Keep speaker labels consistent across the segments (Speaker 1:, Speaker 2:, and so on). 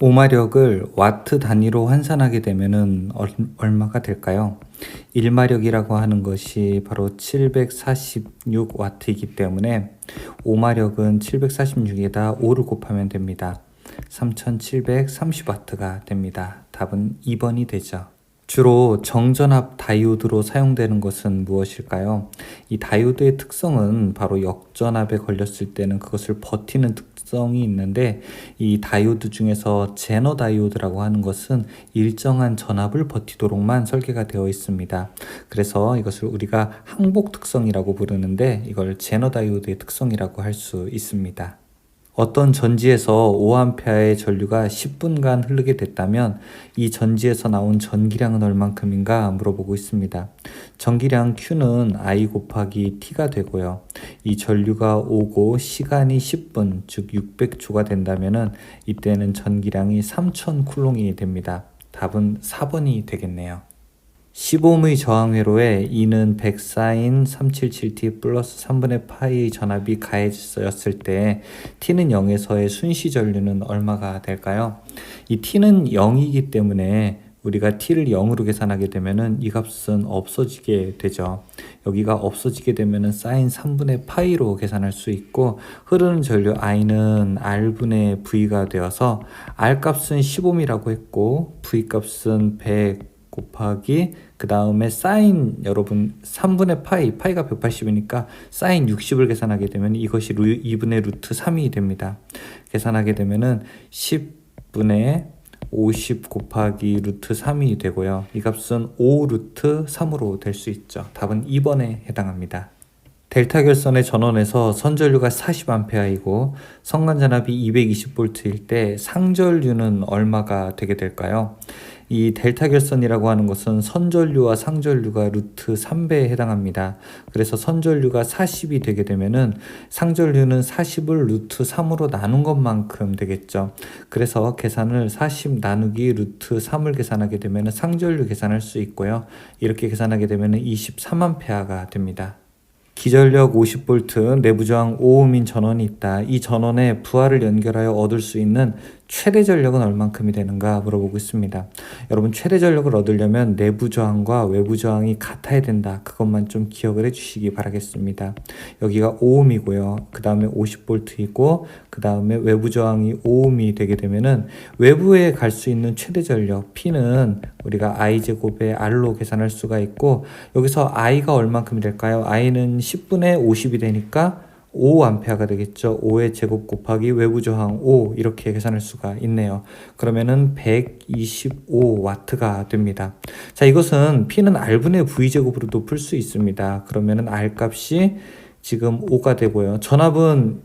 Speaker 1: 오마력을 와트 단위로 환산하게 되면은 얼마가 될까요? 1마력이라고 하는 것이 바로 746와트이기 때문에 오마력은 746에다 5를 곱하면 됩니다. 3730와트가 됩니다. 답은 2번이 되죠. 주로 정전압 다이오드로 사용되는 것은 무엇일까요? 이 다이오드의 특성은 바로 역전압에 걸렸을 때는 그것을 버티는 특성이 있는데, 이 다이오드 중에서 제너 다이오드라고 하는 것은 일정한 전압을 버티도록만 설계가 되어 있습니다. 그래서 이것을 우리가 항복 특성이라고 부르는데, 이걸 제너 다이오드의 특성이라고 할 수 있습니다. 어떤 전지에서 5A의 전류가 10분간 흐르게 됐다면 이 전지에서 나온 전기량은 얼만큼인가 물어보고 있습니다. 전기량 Q는 I 곱하기 T가 되고요. 이 전류가 오고 시간이 10분, 즉 600초가 된다면 이때는 전기량이 3000쿨롱이 됩니다. 답은 4번이 되겠네요. 15ohm의 저항회로에 E는 100sin 377t 플러스 3분의 파이의 전압이 가해졌을 때 T는 0에서의 순시 전류는 얼마가 될까요? 이 T는 0이기 때문에 우리가 T를 0으로 계산하게 되면은 이 값은 없어지게 되죠. 여기가 없어지게 되면은 sin 3분의 파이로 계산할 수 있고, 흐르는 전류 I는 R분의 V가 되어서 R 값은 15ohm이라고 했고 V 값은 100 곱하기 그 다음에 사인, 여러분 3분의 파이가 180이니까 사인 60을 계산하게 되면 이것이 2분의 루트 3이 됩니다. 계산하게 되면은 10분의 50 곱하기 루트 3이 되고요. 이 값은 5 루트 3으로 될 수 있죠. 답은 2번에 해당합니다. 델타 결선의 전원에서 선전류가 40A이고 성간전압이 220V일 때 상전류는 얼마가 되게 될까요? 이 델타 결선이라고 하는 것은 선전류와 상전류가 루트 3배에 해당합니다. 그래서 선전류가 40이 되게 되면은 상전류는 40을 루트 3으로 나눈 것만큼 되겠죠. 그래서 계산을 40 나누기 루트 3을 계산하게 되면은 상전류 계산할 수 있고요. 이렇게 계산하게 되면은 23A가 됩니다. 기전력 50V, 내부저항 5ohm인 전원이 있다. 이 전원에 부하를 연결하여 얻을 수 있는 최대 전력은 얼만큼이 되는가 물어보고 있습니다. 여러분, 최대 전력을 얻으려면 내부 저항과 외부 저항이 같아야 된다. 그것만 좀 기억을 해주시기 바라겠습니다. 여기가 5ohm이고요. 그 다음에 50V이고 그 다음에 외부 저항이 5ohm이 되게 되면은 외부에 갈 수 있는 최대 전력 P는 우리가 I제곱에 R로 계산할 수가 있고, 여기서 I가 얼만큼이 될까요? I는 10분의 50이 되니까 5A가 되겠죠. 5의 제곱 곱하기 외부 저항 5, 이렇게 계산할 수가 있네요. 그러면은 125W가 됩니다. 자, 이것은 P는 R분의 V제곱으로도 풀 수 있습니다. 그러면은 R 값이 지금 5가 되고요. 전압은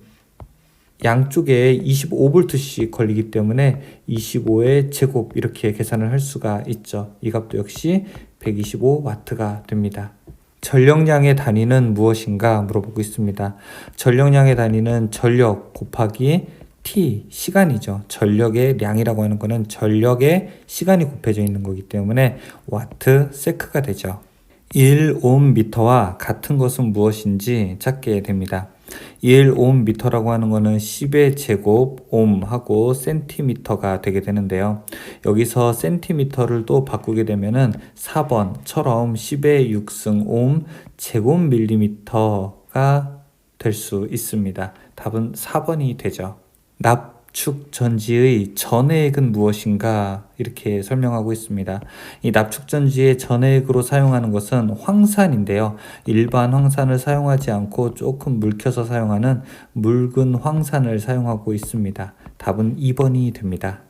Speaker 1: 양쪽에 25V씩 걸리기 때문에 25의 제곱, 이렇게 계산을 할 수가 있죠. 이 값도 역시 125W가 됩니다. 전력량의 단위는 무엇인가 물어보고 있습니다. 전력량의 단위는 전력 곱하기 T, 시간이죠. 전력의 량이라고 하는 것은 전력의 시간이 곱해져 있는 거기 때문에 와트 세크가 되죠. 1ohm와 같은 것은 무엇인지 찾게 됩니다. 1ohm라고 하는 것은 10의 제곱 ohm하고 센티미터가 되게 되는데요. 여기서 센티미터를 또 바꾸게 되면은 4번처럼 10의 6승 ohm 제곱밀리미터가 될 수 있습니다. 답은 4번이 되죠. 납축 전지의 전해액은 무엇인가 이렇게 설명하고 있습니다. 이 납축 전지의 전해액으로 사용하는 것은 황산인데요. 일반 황산을 사용하지 않고 조금 묽혀서 사용하는 묽은 황산을 사용하고 있습니다. 답은 2번이 됩니다.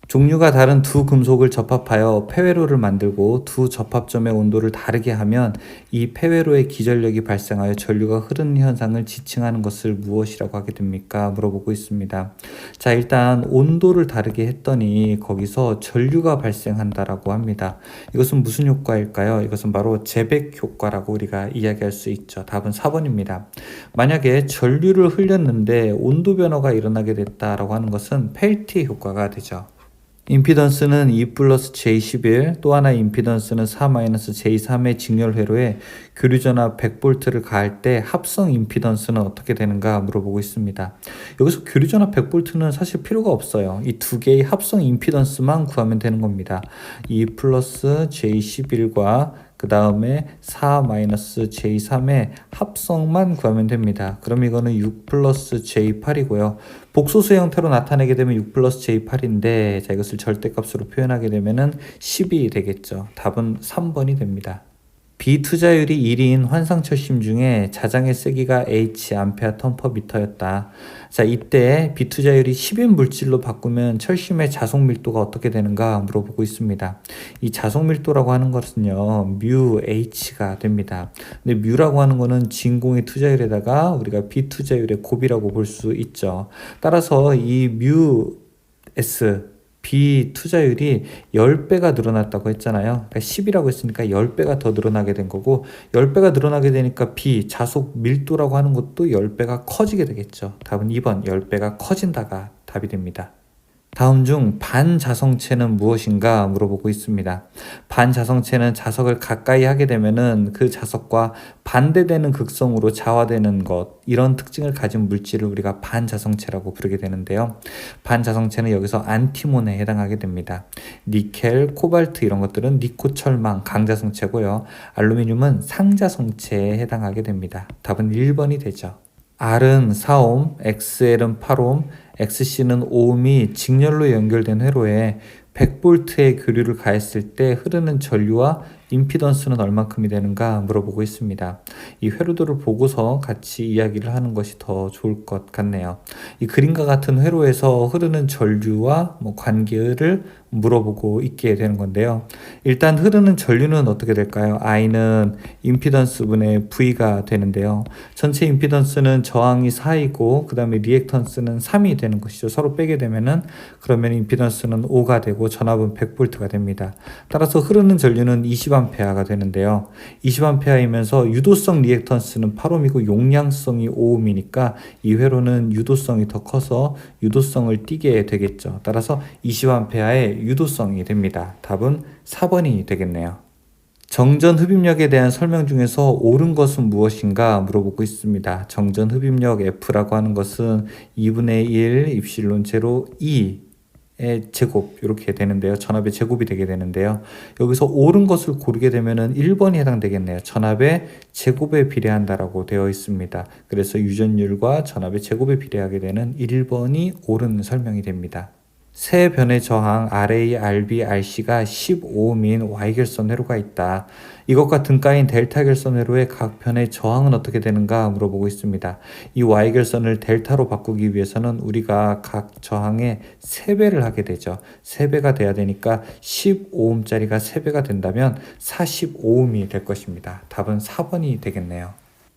Speaker 1: 종류가 다른 두 금속을 접합하여 폐회로를 만들고 두 접합점의 온도를 다르게 하면 이 폐회로의 기전력이 발생하여 전류가 흐르는 현상을 지칭하는 것을 무엇이라고 하게 됩니까? 물어보고 있습니다. 자, 일단 온도를 다르게 했더니 거기서 전류가 발생한다라고 합니다. 이것은 무슨 효과일까요? 이것은 바로 제백 효과라고 우리가 이야기할 수 있죠. 답은 4번입니다. 만약에 전류를 흘렸는데 온도 변화가 일어나게 됐다라고 하는 것은 펠티의 효과가 되죠. 임피던스는 2 플러스 J11, 또 하나 임피던스는 4 마이너스 J3의 직렬회로에 교류전압 100V를 가할 때 합성 임피던스는 어떻게 되는가 물어보고 있습니다. 여기서 교류전압 100V는 사실 필요가 없어요. 이 두 개의 합성 임피던스만 구하면 되는 겁니다. 2 플러스 J11과 그 다음에 4 마이너스 J3의 합성만 구하면 됩니다. 그럼 이거는 6 플러스 J8이고요. 복소수 형태로 나타내게 되면 6 플러스 J8인데 자, 이것을 절대값으로 표현하게 되면은 10이 되겠죠. 답은 3번이 됩니다. 비투자율이 1인 환상철심 중에 자장의 세기가 H 암페어 턴퍼미터였다. 자, 이때 비투자율이 10인 물질로 바꾸면 철심의 자속 밀도가 어떻게 되는가 물어보고 있습니다. 이 자속 밀도라고 하는 것은요, 뮤 H가 됩니다. 근데 뮤라고 하는 거는 진공의 투자율에다가 우리가 비투자율의 곱이라고 볼 수 있죠. 따라서 이 뮤 S 비투자율이 10배가 늘어났다고 했잖아요. 그러니까 10이라고 했으니까 10배가 더 늘어나게 된 거고 10배가 늘어나게 되니까 자속 밀도라고 하는 것도 10배가 커지게 되겠죠. 답은 2번 10배가 커진다가 답이 됩니다. 다음 중 반자성체는 무엇인가 물어보고 있습니다. 반자성체는 자석을 가까이 하게 되면은 그 자석과 반대되는 극성으로 자화되는 것, 이런 특징을 가진 물질을 우리가 반자성체라고 부르게 되는데요. 반자성체는 여기서 안티몬에 해당하게 됩니다. 니켈, 코발트 이런 것들은 니코철망, 강자성체고요. 알루미늄은 상자성체에 해당하게 됩니다. 답은 1번이 되죠. R은 4옴, XL은 8옴, XC는 5옴이 직렬로 연결된 회로에 100V의 교류를 가했을 때 흐르는 전류와 임피던스는 얼마큼이 되는가 물어보고 있습니다. 이 회로도를 보고서 같이 이야기를 하는 것이 더 좋을 것 같네요. 이 그림과 같은 회로에서 흐르는 전류와 관계를 물어보고 있게 되는 건데요. 일단 흐르는 전류는 어떻게 될까요? I는 임피던스 분의 V가 되는데요. 전체 임피던스는 저항이 4이고 그 다음에 리액턴스는 3이 되는 것이죠. 서로 빼게 되면은 그러면 임피던스는 5가 되고 전압은 100V가 됩니다. 따라서 흐르는 전류는 20A가 되는데요. 20A이면서 유도성 리액턴스는 8옴이고 용량성이 5옴이니까 이 회로는 유도성이 더 커서 유도성을 띠게 되겠죠. 따라서 20A의 유도성이 됩니다. 답은 4번이 되겠네요. 정전 흡입력에 대한 설명 중에서 옳은 것은 무엇인가 물어보고 있습니다. 정전 흡입력 F라고 하는 것은 2분의 1 입실론 제로 2의 제곱 이렇게 되는데요. 전압의 제곱이 되게 되는데요. 여기서 옳은 것을 고르게 되면은 1번이 해당되겠네요. 전압의 제곱에 비례한다라고 되어 있습니다. 그래서 유전율과 전압의 제곱에 비례하게 되는 1번이 옳은 설명이 됩니다. 세 변의 저항 RA, RB, RC가 15옴인 Y결선 회로가 있다. 이것과 등가인 델타 결선 회로의 각 변의 저항은 어떻게 되는가 물어보고 있습니다. 이 Y결선을 델타로 바꾸기 위해서는 우리가 각 저항의 3배를 하게 되죠. 3배가 돼야 되니까 15옴짜리가 3배가 된다면 45옴이 될 것입니다. 답은 4번이 되겠네요.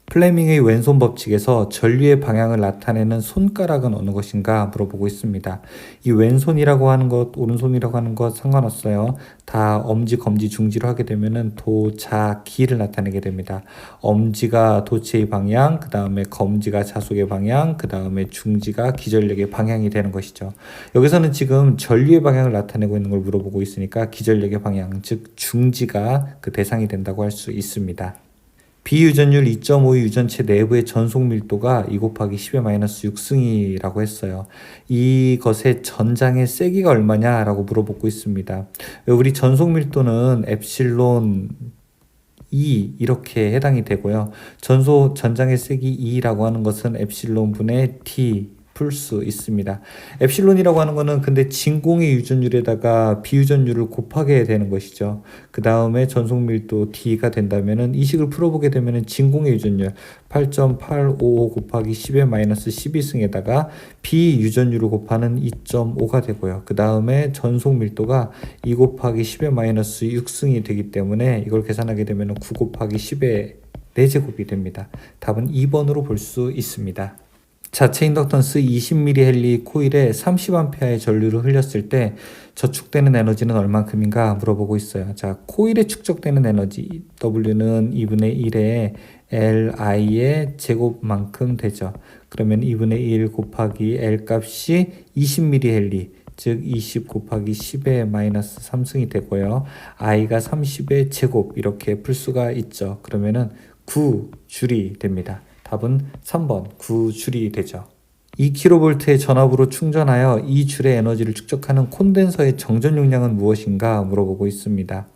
Speaker 1: 플레밍의 왼손 법칙에서 전류의 방향을 나타내는 손가락은 어느 것인가 물어보고 있습니다. 이 왼손이라고 하는 것, 오른손이라고 하는 것 상관없어요. 다 엄지, 검지, 중지로 하게 되면은 도, 자, 기를 나타내게 됩니다. 엄지가 도체의 방향, 그 다음에 검지가 자속의 방향, 그 다음에 중지가 기전력의 방향이 되는 것이죠. 여기서는 지금 전류의 방향을 나타내고 있는 걸 물어보고 있으니까 기전력의 방향, 즉 중지가 그 대상이 된다고 할 수 있습니다. 비유전율 2.5 유전체 내부의 전속 밀도가 2 곱하기 10의 마이너스 6승이라고 했어요. 이것의 전장의 세기가 얼마냐라고 물어보고 있습니다. 우리 전속 밀도는 엡실론 2 이렇게 해당이 되고요. 전장의 세기 2라고 하는 것은 엡실론 분의 T 풀 수 있습니다. 엡실론이라고 하는 거는 근데 진공의 유전율에다가 비유전율을 곱하게 되는 것이죠. 그 다음에 전속 밀도 D가 된다면은 이 식을 풀어보게 되면은 진공의 유전율 8.855 곱하기 10의 마이너스 12승에다가 비유전율을 곱하는 2.5가 되고요. 그 다음에 전속 밀도가 2 곱하기 10의 마이너스 6승이 되기 때문에 이걸 계산하게 되면은 9 곱하기 10의 4제곱이 됩니다. 답은 2번으로 볼 수 있습니다. 자체 인덕턴스 20mH 코일에 30A의 전류를 흘렸을 때 저축되는 에너지는 얼만큼인가 물어보고 있어요. 자, 코일에 축적되는 에너지 W는 2분의 1의 Li의 제곱만큼 되죠. 그러면 2분의 1 곱하기 L 값이 20mH, 즉 20 곱하기 10의 마이너스 3승이 되고요. i가 30의 제곱 이렇게 풀 수가 있죠. 그러면은 9줄이 됩니다. 답은 3번 9줄이 되죠. 2kV의 전압으로 충전하여 이 줄의 에너지를 축적하는 콘덴서의 정전 용량은 무엇인가 물어보고 있습니다.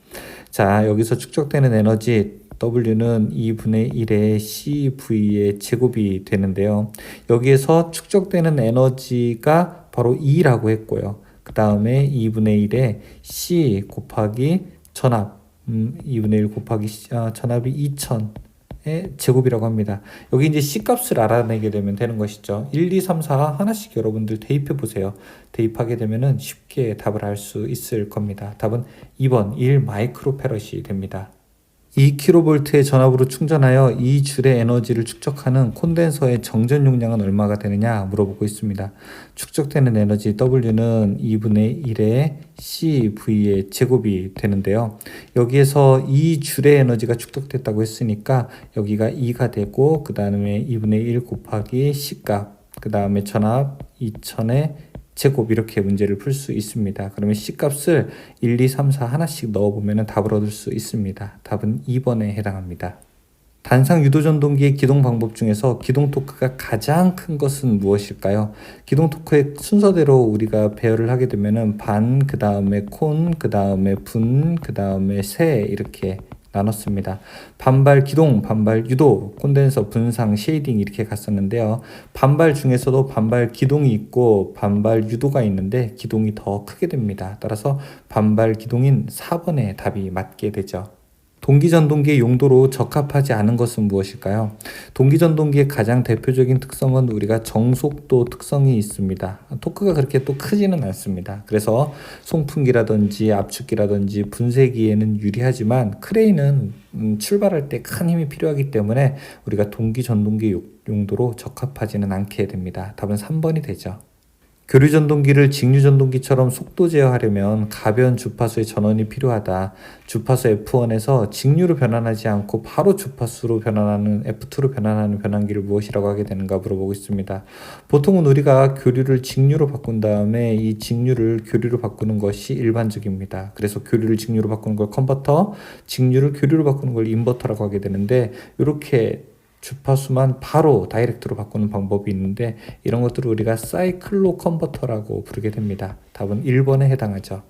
Speaker 1: 자, 여기서 축적되는 에너지 W는 2분의 1의 CV의 제곱이 되는데요. 여기에서 축적되는 에너지가 바로 E라고 했고요. 그 다음에 2분의 1의 C 곱하기 전압, 2분의 1 곱하기 전압이 2000의 제곱이라고 합니다. 여기 이제 C 값을 알아내게 되면 되는 것이죠. 1, 2, 3, 4 하나씩 여러분들 대입해 보세요. 대입하게 되면은 쉽게 답을 알 수 있을 겁니다. 답은 2번 1 마이크로페럿이 됩니다. 2kV의 전압으로 충전하여 이 줄의 에너지를 축적하는 콘덴서의 정전 용량은 얼마가 되느냐 물어보고 있습니다. 축적되는 에너지 W는 2분의 1의 CV의 제곱이 되는데요. 여기에서 이 줄의 에너지가 축적됐다고 했으니까 여기가 2가 되고 그 다음에 2분의 1 곱하기 C값 그 다음에 전압 2000의 제곱 이렇게 문제를 풀 수 있습니다. 그러면 C값을 1, 2, 3, 4 하나씩 넣어보면 답을 얻을 수 있습니다. 답은 2번에 해당합니다. 단상 유도전동기의 기동 방법 중에서 기동 토크가 가장 큰 것은 무엇일까요? 기동 토크의 순서대로 우리가 배열을 하게 되면 반, 그 다음에 콘, 그 다음에 분, 그 다음에 세 이렇게 나눴습니다. 반발 기동, 반발 유도, 콘덴서, 분상, 쉐이딩 이렇게 갔었는데요. 반발 중에서도 반발 기동이 있고 반발 유도가 있는데 기동이 더 크게 됩니다. 따라서 반발 기동인 4번의 답이 맞게 되죠. 동기전동기의 용도로 적합하지 않은 것은 무엇일까요? 동기전동기의 가장 대표적인 특성은 우리가 정속도 특성이 있습니다. 토크가 그렇게 또 크지는 않습니다. 그래서 송풍기라든지 압축기라든지 분쇄기에는 유리하지만 크레인은 출발할 때 큰 힘이 필요하기 때문에 우리가 동기전동기 용도로 적합하지는 않게 됩니다. 답은 3번이 되죠. 교류전동기를 직류전동기처럼 속도 제어하려면 가변 주파수의 전원이 필요하다. 주파수 F1에서 직류로 변환하지 않고 바로 주파수로 변환하는 F2로 변환하는 변환기를 무엇이라고 하게 되는가 물어보고 있습니다. 보통은 우리가 교류를 직류로 바꾼 다음에 이 직류를 교류로 바꾸는 것이 일반적입니다. 그래서 교류를 직류로 바꾸는 걸 컨버터, 직류를 교류로 바꾸는 걸 인버터라고 하게 되는데 이렇게 주파수만 바로 다이렉트로 바꾸는 방법이 있는데 이런 것들을 우리가 사이클로 컨버터라고 부르게 됩니다. 답은 1번에 해당하죠.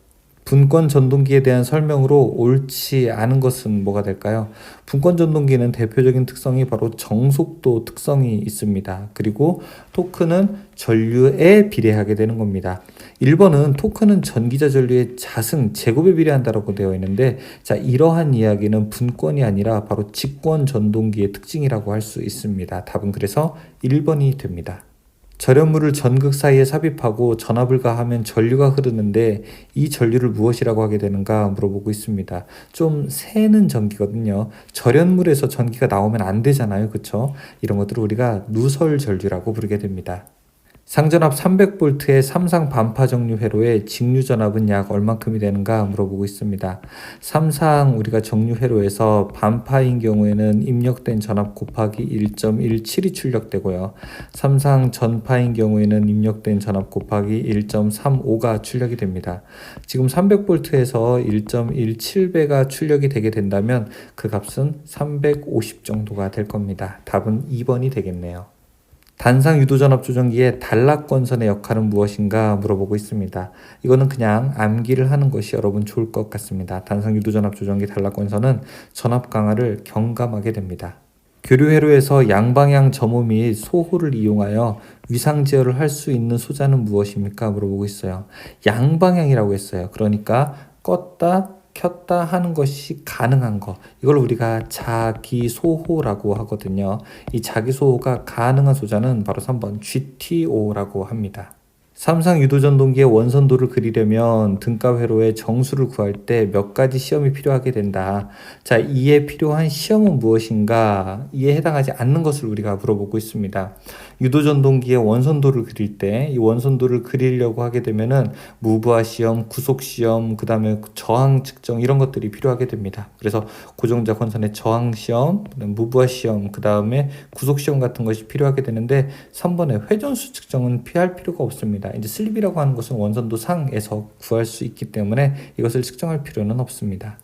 Speaker 1: 분권 전동기에 대한 설명으로 옳지 않은 것은 뭐가 될까요? 분권 전동기는 대표적인 특성이 바로 정속도 특성이 있습니다. 그리고 토크는 전류에 비례하게 되는 겁니다. 1번은 토크는 전기자 전류의 자승, 제곱에 비례한다고 되어 있는데 자 이러한 이야기는 분권이 아니라 바로 직권 전동기의 특징이라고 할 수 있습니다. 답은 그래서 1번이 됩니다. 절연물을 전극 사이에 삽입하고 전압을 가하면 전류가 흐르는데 이 전류를 무엇이라고 하게 되는가 물어보고 있습니다. 좀 새는 전기거든요. 절연물에서 전기가 나오면 안 되잖아요. 그쵸? 이런 것들을 우리가 누설 전류라고 부르게 됩니다. 상전압 300V의 삼상 반파 정류 회로의 직류 전압은 약 얼만큼이 되는가 물어보고 있습니다. 삼상 우리가 정류 회로에서 반파인 경우에는 입력된 전압 곱하기 1.17이 출력되고요. 삼상 전파인 경우에는 입력된 전압 곱하기 1.35가 출력이 됩니다. 지금 300V에서 1.17배가 출력이 되게 된다면 그 값은 350 정도가 될 겁니다. 답은 2번이 되겠네요. 단상 유도전압 조정기의 단락건선의 역할은 무엇인가 물어보고 있습니다. 이거는 그냥 암기를 하는 것이 여러분 좋을 것 같습니다. 단상 유도전압 조정기 단락건선은 전압 강화를 경감하게 됩니다. 교류회로에서 양방향 점호 및 소호를 이용하여 위상 제어를 할 수 있는 소자는 무엇입니까? 물어보고 있어요. 양방향이라고 했어요. 그러니까 껐다 켰다 하는 것이 가능한 거, 이걸 우리가 자기소호라고 하거든요. 이 자기소호가 가능한 소자는 바로 3번 GTO라고 합니다. 삼상 유도전동기의 원선도를 그리려면 등가 회로의 정수를 구할 때 몇 가지 시험이 필요하게 된다. 자, 이에 필요한 시험은 무엇인가? 이에 해당하지 않는 것을 우리가 물어보고 있습니다. 유도전동기의 원선도를 그릴 때 이 원선도를 그리려고 하게 되면은 무브화 시험, 구속 시험, 그 다음에 저항 측정 이런 것들이 필요하게 됩니다. 그래서 고정자 권선의 저항 시험, 무브화 시험, 그 다음에 구속 시험 같은 것이 필요하게 되는데 3번의 회전수 측정은 피할 필요가 없습니다. 됩니다. 이제 슬립이라고 하는 것은 원선도 상에서 구할 수 있기 때문에 이것을 측정할 필요는 없습니다.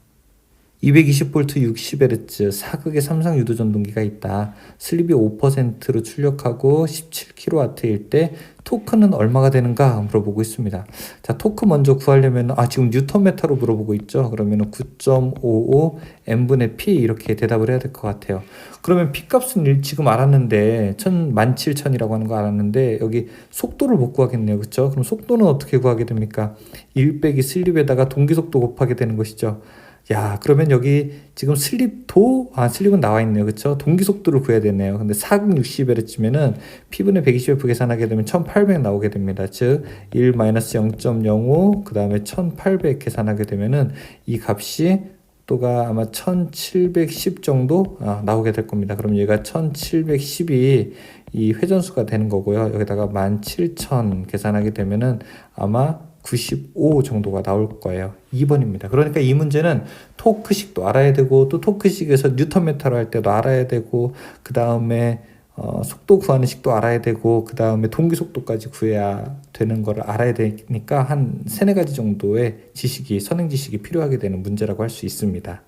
Speaker 1: 220V 60Hz 사극의 삼성 유도 전동기가 있다. 슬립이 5%로 출력하고 17kW일 때 토크는 얼마가 되는가 물어보고 있습니다. 자, 토크 먼저 구하려면 지금 뉴턴미터로 물어보고 있죠. 그러면 9.55 n분의 p 이렇게 대답을 해야 될 것 같아요. 그러면 p 값은 지금 알았는데 17,000이라고 하는 거 알았는데 여기 속도를 못 구하겠네요. 그렇죠? 그럼 속도는 어떻게 구하게 됩니까? 1 빼기 슬립에다가 동기속도 곱하게 되는 것이죠. 야, 그러면 여기 지금 슬립은 나와 있네요. 그쵸? 동기 속도를 구해야 되네요. 근데 4극 60H면은 P분의 120F 계산하게 되면 1800 나오게 됩니다. 즉, 1-0.05, 그 다음에 1800 계산하게 되면은 이 값이 또가 아마 1710 정도 나오게 될 겁니다. 그럼 얘가 1710이 이 회전수가 되는 거고요. 여기다가 17,000 계산하게 되면은 아마 95 정도가 나올 거예요. 2번입니다. 그러니까 이 문제는 토크식도 알아야 되고 또 토크식에서 뉴턴미터로 할 때도 알아야 되고 그 다음에 속도 구하는 식도 알아야 되고 그 다음에 동기 속도까지 구해야 되는 거를 알아야 되니까 한 3-4가지 정도의 선행 지식이 필요하게 되는 문제라고 할 수 있습니다.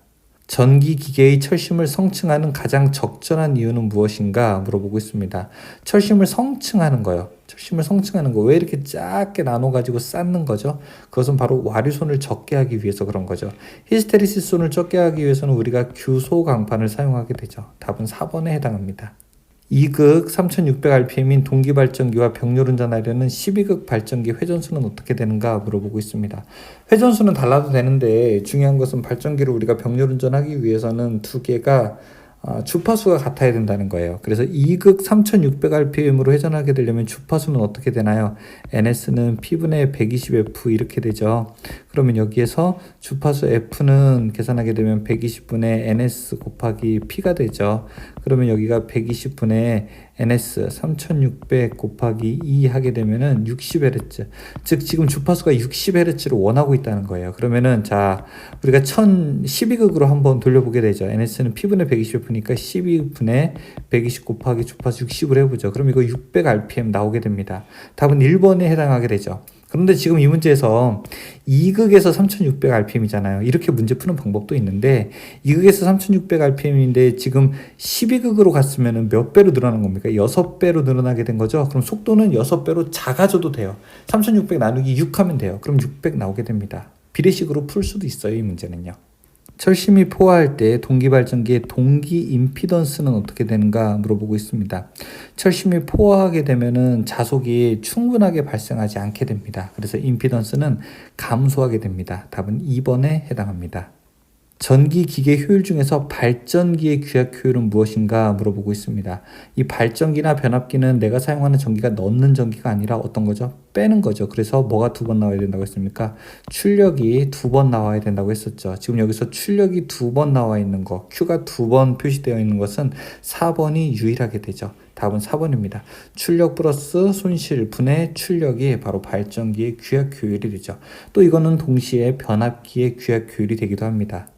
Speaker 1: 전기 기계의 철심을 성층하는 가장 적절한 이유는 무엇인가 물어보고 있습니다. 철심을 성층하는 거요. 철심을 성층하는 거 왜 이렇게 작게 나눠 가지고 쌓는 거죠? 그것은 바로 와류손을 적게 하기 위해서 그런 거죠. 히스테리시스 손을 적게 하기 위해서는 우리가 규소 강판을 사용하게 되죠. 답은 4번에 해당합니다. 2극 3600rpm인 동기발전기와 병렬운전하려는 12극 발전기 회전수는 어떻게 되는가 물어보고 있습니다. 회전수는 달라도 되는데 중요한 것은 발전기를 우리가 병렬운전하기 위해서는 두 개가 주파수가 같아야 된다는 거예요. 그래서 2극 3600rpm으로 회전하게 되려면 주파수는 어떻게 되나요? NS는 P분의 120F 이렇게 되죠. 그러면 여기에서 주파수 F는 계산하게 되면 120분의 NS 곱하기 P가 되죠. 그러면 여기가 120분의 NS 3600 곱하기 2 하게 되면은 60Hz. 즉 지금 주파수가 60Hz를 원하고 있다는 거예요. 그러면은 자, 우리가 12극으로 한번 돌려보게 되죠. NS는 P분의 120F니까 12분의 120 곱하기 주파수 60을 해보죠. 그럼 이거 600rpm 나오게 됩니다. 답은 1번에 해당하게 되죠. 그런데 지금 이 문제에서 2극에서 3600rpm이잖아요. 이렇게 문제 푸는 방법도 있는데 2극에서 3600rpm인데 지금 12극으로 갔으면 몇 배로 늘어난 겁니까? 6배로 늘어나게 된 거죠. 그럼 속도는 6배로 작아져도 돼요. 3600 나누기 6 하면 돼요. 그럼 600 나오게 됩니다. 비례식으로 풀 수도 있어요. 이 문제는요. 철심이 포화할 때 동기발전기의 동기 임피던스는 어떻게 되는가 물어보고 있습니다. 철심이 포화하게 되면은 자속이 충분하게 발생하지 않게 됩니다. 그래서 임피던스는 감소하게 됩니다. 답은 2번에 해당합니다. 전기 기계 효율 중에서 발전기의 규약 효율은 무엇인가 물어보고 있습니다. 이 발전기나 변압기는 내가 사용하는 전기가 넣는 전기가 아니라 어떤 거죠? 빼는 거죠. 그래서 뭐가 2번 나와야 된다고 했습니까? 출력이 2번 나와야 된다고 했었죠. 지금 여기서 출력이 2번 나와 있는 거, Q가 2번 표시되어 있는 것은 4번이 유일하게 되죠. 답은 4번입니다. 출력 플러스 손실 분의 출력이 바로 발전기의 규약 효율이 되죠. 또 이거는 동시에 변압기의 규약 효율이 되기도 합니다.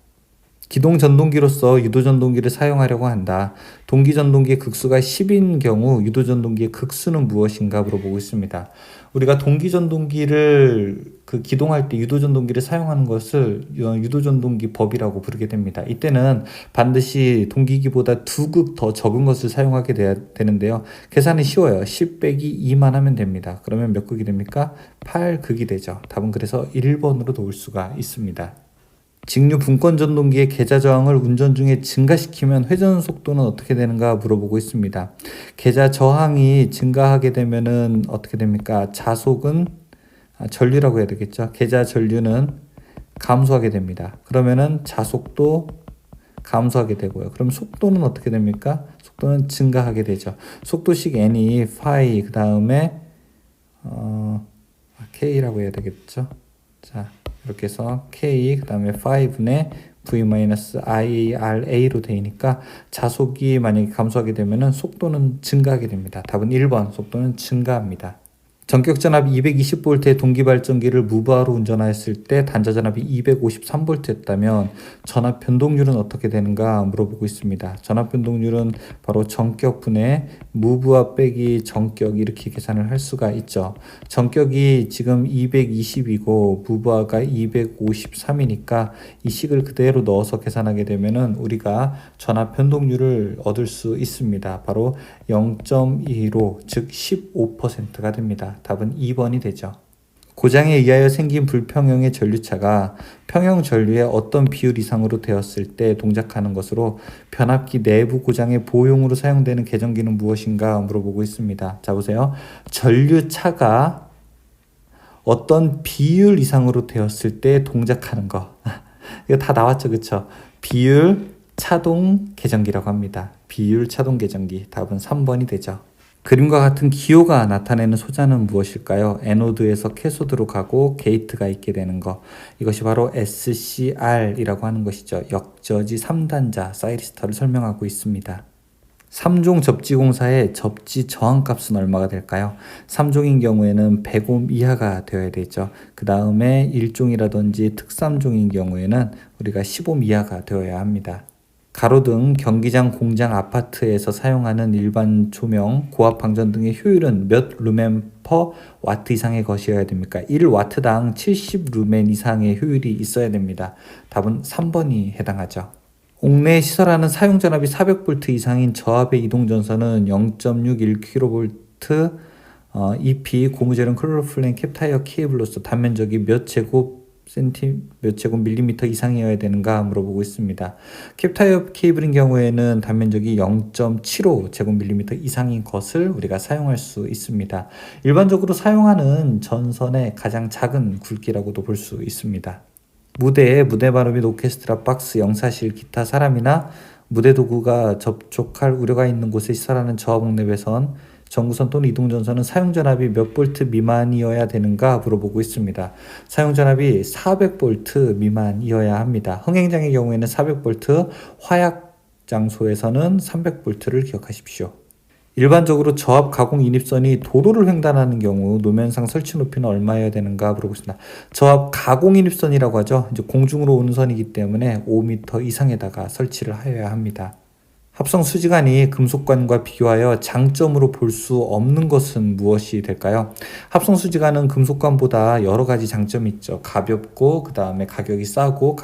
Speaker 1: 기동 전동기로서 유도 전동기를 사용하려고 한다. 동기 전동기의 극수가 10인 경우 유도 전동기의 극수는 무엇인가 물어보고 있습니다. 우리가 동기 전동기를 기동할 때 유도 전동기를 사용하는 것을 유도 전동기 법이라고 부르게 됩니다. 이때는 반드시 동기기보다 2극 더 적은 것을 사용하게 되는데요. 계산이 쉬워요. 10 빼기 2만 하면 됩니다. 그러면 몇 극이 됩니까? 8극이 되죠. 답은 그래서 1번으로 놓을 수가 있습니다. 직류 분권 전동기의 계좌 저항을 운전 중에 증가시키면 회전 속도는 어떻게 되는가 물어보고 있습니다. 계좌 저항이 증가하게 되면은 어떻게 됩니까? 자속은 전류라고 해야 되겠죠. 계좌 전류는 감소하게 됩니다. 그러면은 자속도 감소하게 되고요. 그럼 속도는 어떻게 됩니까? 속도는 증가하게 되죠. 속도식 n이 phi 그 다음에 k라고 해야 되겠죠. 자. 이렇게 해서 K 그 다음에 5분의 V-IRA로 되니까 자속이 만약에 감소하게 되면 속도는 증가하게 됩니다. 답은 1번 속도는 증가합니다. 전격전압 220V의 동기발전기를 무부하로 운전하였을 때 단자전압이 253V였다면 전압 변동률은 어떻게 되는가 물어보고 있습니다. 전압 변동률은 바로 전격분의 무부하 빼기 전격 이렇게 계산을 할 수가 있죠. 전격이 지금 220이고 무부하가 253이니까 이 식을 그대로 넣어서 계산하게 되면은 우리가 전압 변동률을 얻을 수 있습니다. 바로 0.25, 즉 15%가 됩니다. 답은 2번이 되죠. 고장에 의하여 생긴 불평형의 전류차가 평형 전류의 어떤 비율 이상으로 되었을 때 동작하는 것으로 변압기 내부 고장의 보용으로 사용되는 개전기는 무엇인가 물어보고 있습니다. 자, 보세요. 전류차가 어떤 비율 이상으로 되었을 때 동작하는 거. 이거 다 나왔죠, 그쵸? 비율 차동 개전기라고 합니다. 비율 차동 개전기. 답은 3번이 되죠. 그림과 같은 기호가 나타내는 소자는 무엇일까요? 에노드에서 캐소드로 가고 게이트가 있게 되는 것. 이것이 바로 SCR이라고 하는 것이죠. 역저지 3단자 사이리스터를 설명하고 있습니다. 3종 접지공사의 접지 저항값은 얼마가 될까요? 3종인 경우에는 100옴 이하가 되어야 되죠. 그 다음에 1종이라든지 특3종인 경우에는 우리가 10옴 이하가 되어야 합니다. 가로등, 경기장, 공장, 아파트에서 사용하는 일반 조명, 고압 방전 등의 효율은 몇 루멘 퍼 와트 이상의 것이어야 됩니까? 1와트당 70 루멘 이상의 효율이 있어야 됩니다. 답은 3번이 해당하죠. 옥내 시설하는 사용 전압이 400V 이상인 저압의 이동 전선은 0.61kV EP 고무재련 클로로플랜 캡타이어 케이블로서 단면적이 몇 제곱밀리미터 이상이어야 되는가 물어보고 있습니다. 캡타이어 케이블인 경우에는 단면적이 0.75 제곱밀리미터 이상인 것을 우리가 사용할 수 있습니다. 일반적으로 사용하는 전선의 가장 작은 굵기라고도 볼 수 있습니다. 무대에 무대 바로 및 오케스트라 박스, 영사실, 기타, 사람이나 무대 도구가 접촉할 우려가 있는 곳에 시설하는 저압 내배선, 전구선 또는 이동전선은 사용전압이 몇 볼트 미만이어야 되는가 물어보고 있습니다. 사용전압이 400V 미만이어야 합니다. 흥행장의 경우에는 400V, 화약 장소에서는 300V를 기억하십시오. 일반적으로 저압 가공 인입선이 도로를 횡단하는 경우 노면상 설치 높이는 얼마여야 되는가 물어보고 있습니다. 저압 가공 인입선이라고 하죠. 이제 공중으로 오는 선이기 때문에 5m 이상에다가 설치를 하여야 합니다. 합성 수지관이 금속관과 비교하여 장점으로 볼 수 없는 것은 무엇이 될까요? 합성 수지관은 금속관보다 여러 가지 장점이 있죠. 가볍고, 그 다음에 가격이 싸고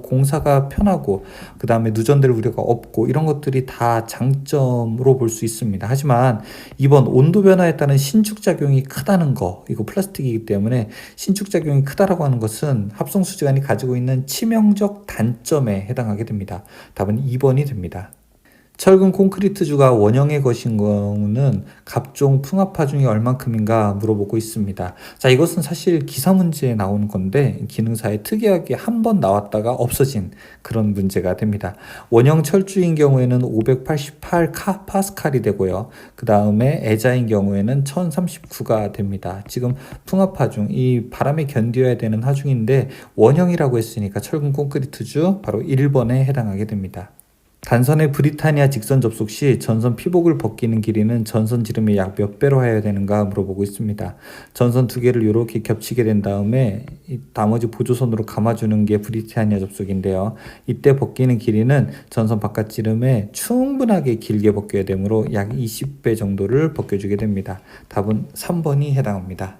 Speaker 1: 공사가 편하고, 그 다음에 누전될 우려가 없고, 이런 것들이 다 장점으로 볼 수 있습니다. 하지만 이번 온도 변화에 따른 신축작용이 크다는 거, 이거 플라스틱이기 때문에 신축작용이 크다라고 하는 것은 합성 수지관이 가지고 있는 치명적 단점에 해당하게 됩니다. 답은 2번이 됩니다. 철근 콘크리트주가 원형의 것인 경우는 갑종 풍압파 중에 얼만큼인가 물어보고 있습니다. 자, 이것은 사실 기사 문제에 나오는 건데 기능사에 특이하게 한 번 나왔다가 없어진 그런 문제가 됩니다. 원형 철주인 경우에는 588파스칼이 되고요. 그 다음에 애자인 경우에는 1039가 됩니다. 지금 풍압파 중, 이 바람에 견뎌야 되는 하중인데 원형이라고 했으니까 철근 콘크리트주 바로 1번에 해당하게 됩니다. 단선의 브리타니아 직선 접속 시 전선 피복을 벗기는 길이는 전선 지름의 약 몇 배로 해야 되는가 물어보고 있습니다. 전선 두 개를 이렇게 겹치게 된 다음에 나머지 보조선으로 감아주는 게 브리타니아 접속인데요. 이때 벗기는 길이는 전선 바깥 지름에 충분하게 길게 벗겨야 되므로 약 20배 정도를 벗겨주게 됩니다. 답은 3번이 해당합니다.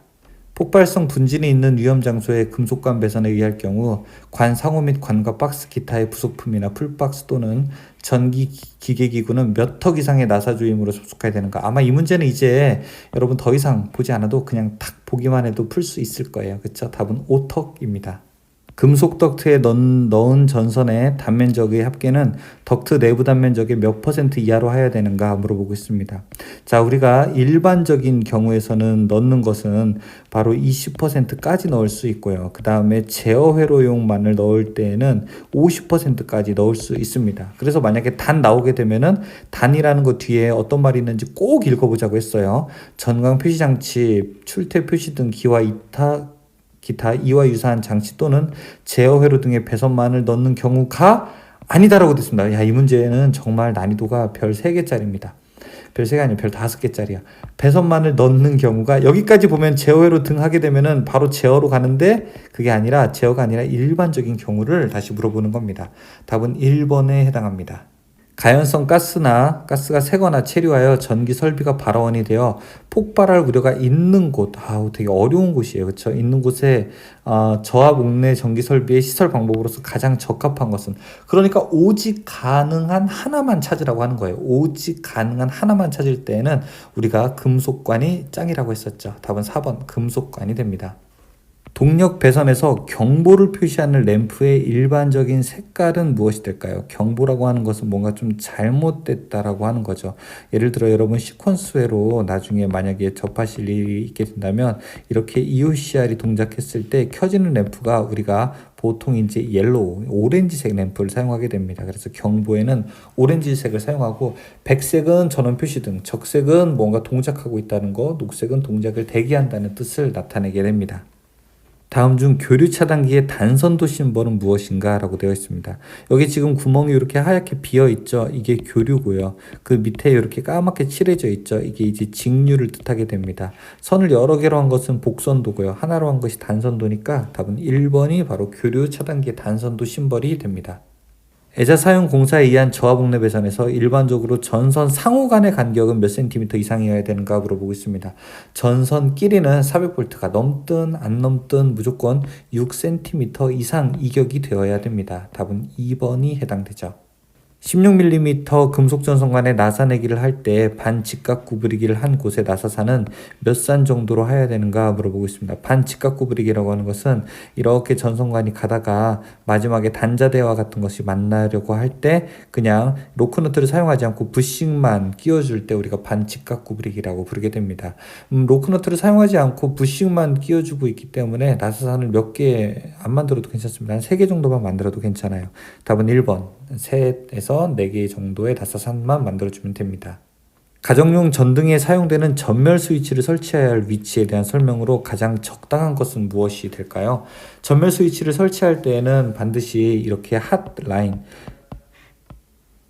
Speaker 1: 폭발성 분진이 있는 위험 장소에 금속관 배선에 의할 경우 관 상호 및 관과 박스 기타의 부속품이나 풀박스 또는 전기 기계기구는 몇 턱 이상의 나사 조임으로 접속해야 되는가. 아마 이 문제는 이제 여러분 더 이상 보지 않아도 그냥 딱 보기만 해도 풀 수 있을 거예요. 그렇죠? 답은 5턱입니다. 금속 덕트에 넣은 전선의 단면적의 합계는 덕트 내부 단면적의 몇 % 이하로 해야 되는가 물어보고 있습니다. 자, 우리가 일반적인 경우에서는 넣는 것은 바로 20%까지 넣을 수 있고요. 그 다음에 제어 회로용만을 넣을 때에는 50%까지 넣을 수 있습니다. 그래서 만약에 단 나오게 되면은 단이라는 것 뒤에 어떤 말이 있는지 꼭 읽어보자고 했어요. 전광 표시장치, 출퇴 표시 등 기타 이와 유사한 장치 또는 제어 회로 등의 배선만을 넣는 경우가 아니다라고 됐습니다. 이 문제는 정말 난이도가 별 3개짜리입니다. 별 3개 아니고 별 5개짜리야. 배선만을 넣는 경우가 여기까지 보면 제어회로 등하게 되면은 바로 제어로 가는데 그게 아니라 제어가 아니라 일반적인 경우를 다시 물어보는 겁니다. 답은 1번에 해당합니다. 가연성 가스가 새거나 체류하여 전기 설비가 발화원이 되어 폭발할 우려가 있는 곳, 되게 어려운 곳이에요. 그렇죠? 있는 곳에 저압 옥내 전기 설비의 시설 방법으로서 가장 적합한 것은, 그러니까 오직 가능한 하나만 찾으라고 하는 거예요. 오직 가능한 하나만 찾을 때에는 우리가 금속관이 짱이라고 했었죠. 답은 4번 금속관이 됩니다. 동력 배선에서 경보를 표시하는 램프의 일반적인 색깔은 무엇이 될까요? 경보라고 하는 것은 뭔가 좀 잘못됐다라고 하는 거죠. 예를 들어 여러분 시퀀스회로 나중에 만약에 접하실 일이 있게 된다면 이렇게 EOCR이 동작했을 때 켜지는 램프가 우리가 보통 이제 옐로우, 오렌지색 램프를 사용하게 됩니다. 그래서 경보에는 오렌지색을 사용하고, 백색은 전원 표시등, 적색은 뭔가 동작하고 있다는 거, 녹색은 동작을 대기한다는 뜻을 나타내게 됩니다. 다음 중 교류 차단기의 단선도 심벌은 무엇인가 라고 되어 있습니다. 여기 지금 구멍이 이렇게 하얗게 비어 있죠. 이게 교류고요. 그 밑에 이렇게 까맣게 칠해져 있죠. 이게 이제 직류를 뜻하게 됩니다. 선을 여러 개로 한 것은 복선도고요. 하나로 한 것이 단선도니까 답은 1번이 바로 교류 차단기의 단선도 심벌이 됩니다. 애자 사용 공사에 의한 저압 옥내 배선에서 일반적으로 전선 상호 간의 간격은 몇 센티미터 이상이어야 되는가 물어보고 있습니다. 전선 길이는 400V가 넘든 안 넘든 무조건 6cm 이상 이격이 되어야 됩니다. 답은 2번이 해당되죠. 16mm 금속 전선관에 나사내기를 할 때 반직각 구부리기를 한 곳에 나사산은 몇 산 정도로 해야 되는가 물어보고 있습니다. 반직각 구부리기라고 하는 것은 이렇게 전선관이 가다가 마지막에 단자대와 같은 것이 만나려고 할 때 그냥 로크너트를 사용하지 않고 부싱만 끼워줄 때 우리가 반직각 구부리기라고 부르게 됩니다. 로크너트를 사용하지 않고 부싱만 끼워주고 있기 때문에 나사산을 몇 개 안 만들어도 괜찮습니다. 한 3개 정도만 만들어도 괜찮아요. 답은 1번. 3에서 4개 정도의 나사산만 만들어주면 됩니다. 가정용 전등에 사용되는 전멸 스위치를 설치해야 할 위치에 대한 설명으로 가장 적당한 것은 무엇이 될까요? 전멸 스위치를 설치할 때에는 반드시 이렇게 핫라인,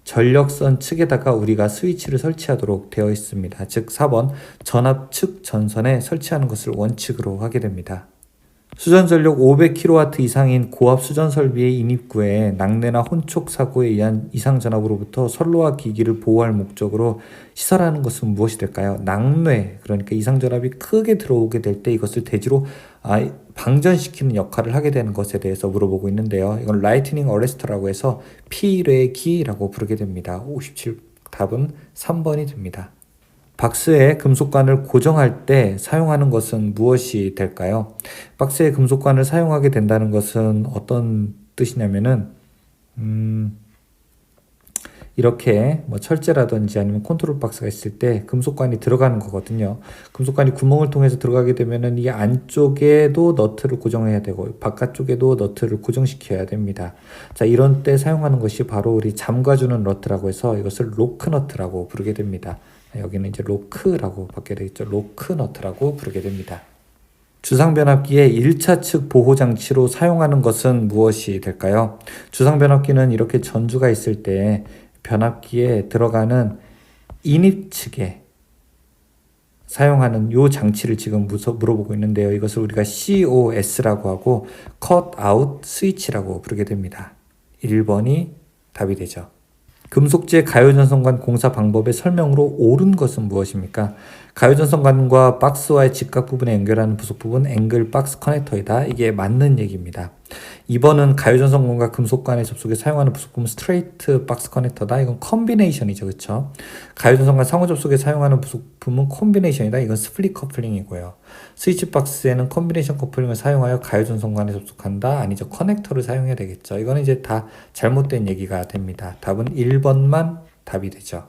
Speaker 1: 전력선 측에다가 우리가 스위치를 설치하도록 되어 있습니다. 즉 4번 전압 측 전선에 설치하는 것을 원칙으로 하게 됩니다. 수전 전력 500kW 이상인 고압 수전 설비의 인입구에 낙뢰나 혼촉 사고에 의한 이상 전압으로부터 선로와 기기를 보호할 목적으로 시설하는 것은 무엇이 될까요? 낙뢰, 그러니까 이상 전압이 크게 들어오게 될 때 이것을 대지로 방전시키는 역할을 하게 되는 것에 대해서 물어보고 있는데요. 이건 라이트닝 어레스터라고 해서 피뢰기라고 부르게 됩니다. 57 답은 3번이 됩니다. 박스에 금속관을 고정할 때 사용하는 것은 무엇이 될까요? 박스에 금속관을 사용하게 된다는 것은 어떤 뜻이냐면은 이렇게 뭐 철제라든지 아니면 컨트롤 박스가 있을 때 금속관이 들어가는 거거든요. 금속관이 구멍을 통해서 들어가게 되면은 이 안쪽에도 너트를 고정해야 되고 바깥쪽에도 너트를 고정시켜야 됩니다. 자, 이런 때 사용하는 것이 바로 우리 잠가주는 너트라고 해서 이것을 로크 너트라고 부르게 됩니다. 여기는 이제 로크라고 받게 되겠죠. 로크 너트라고 부르게 됩니다. 주상변압기의 1차 측 보호장치로 사용하는 것은 무엇이 될까요? 주상변압기는 이렇게 전주가 있을 때 변압기에 들어가는 인입 측에 사용하는 이 장치를 지금 물어보고 있는데요. 이것을 우리가 COS라고 하고 Cut Out Switch라고 부르게 됩니다. 1번이 답이 되죠. 금속재 가요전선관 공사 방법의 설명으로 옳은 것은 무엇입니까? 가요전선관과 박스와의 직각 부분에 연결하는 부속 부분 앵글 박스 커넥터이다. 이게 맞는 얘기입니다. 2번은 가요전선관과 금속관의 접속에 사용하는 부속 부분 스트레이트 박스 커넥터다. 이건 컴비네이션이죠. 그렇죠? 가요전선관 상호 접속에 사용하는 부속 부분 콤비네이션이다. 이건 스플릿 커플링이고요. 스위치 박스에는 컴비네이션 커플링을 사용하여 가요전선관에 접속한다. 아니죠. 커넥터를 사용해야 되겠죠. 이거는 이제 다 잘못된 얘기가 됩니다. 답은 1번만 답이 되죠.